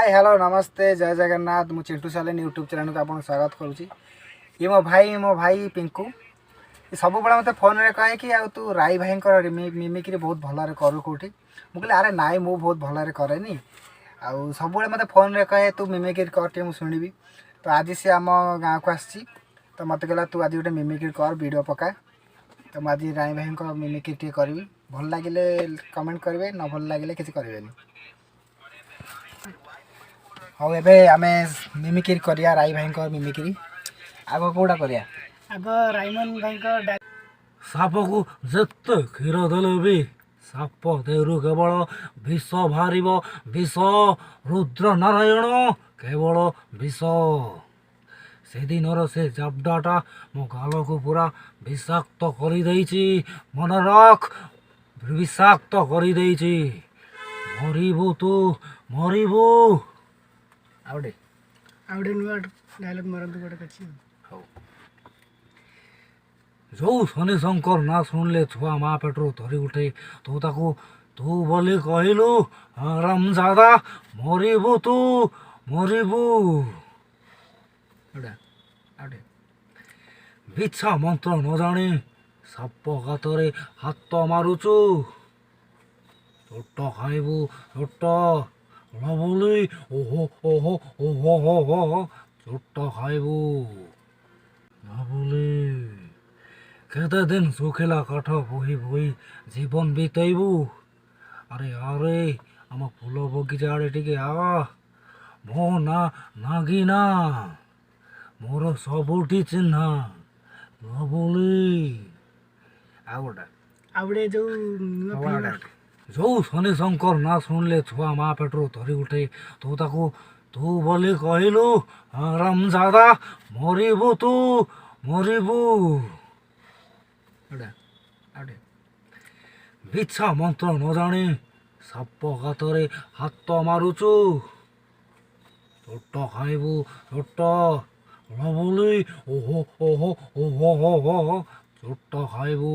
Hi hello नमस्ते जय जगन्नाथ मु चिंटू सालेन यूट्यूब चैनल को आपको स्वागत करुँची। ये मो भाई पिंकू सब बड़ा मत फोन रे कहे कि आ तू राई भाई मिमिक्री बहुत भल करू कौटी मुझे अरे नाई मु बहुत भल कैनि आउ सब मत फोन रे कहे तू मिमिक्री कर शुणी तो आज सी आम गाँव को आसी तो मत कहला तू आज गोटे मिमिक्री कर वीडियो पका तो मुझे राई भाई मिमिक्री टे करी भल लगे कमेंट करेंगे न भल लगे किसी करें। हाँ एबे आमे मिमिक्री करिया राई भाई मिमिक्री आग कौटा करिया आग राइमन भाई साप को जिते क्षीर देले भी साप देहरु केवल विष बाहर विष रुद्र नारायण केवल विष से दिन से जाबडाटा मो गाल को पूरा विषाक्त कर मन रख विषाक्त कर मरबू तू मरबू आवडे आवडे नुआ डायलॉग मारंतु गोटे कछि जो शनि शंकर ना शुणिले छुआ माँ पेट्रो धरी उठे तू ताकू तू बोली कहलु रामजादा मरबू तू मरबू बिछा मंत्र न जाने साप गातरे हाथ मारुचु चोट खाइबू चोट न बोली ओहो ओहो ओहो ओहो चोट खाइबू न बोली केते दिन सुखिला काठ बोही बोही जीवन बीतेबू अरे अरे आम फूल बगीचा आड़े टिके आ मो ना नागिना मोर सबुठी चिन्हा न बोली आवडे जो शनि शंकर ना शुणिले छुआ माँ पेट्रो धरी उठे तू ताकू तू बोली कहलु रामजादा मरबू तू मरबू बिछा मंत्र न जाने साप गातरे हाथ मारुचु चोट खाइबू चोट न बोली ओहो ओहो ओहो ओहो चोट खाइबू।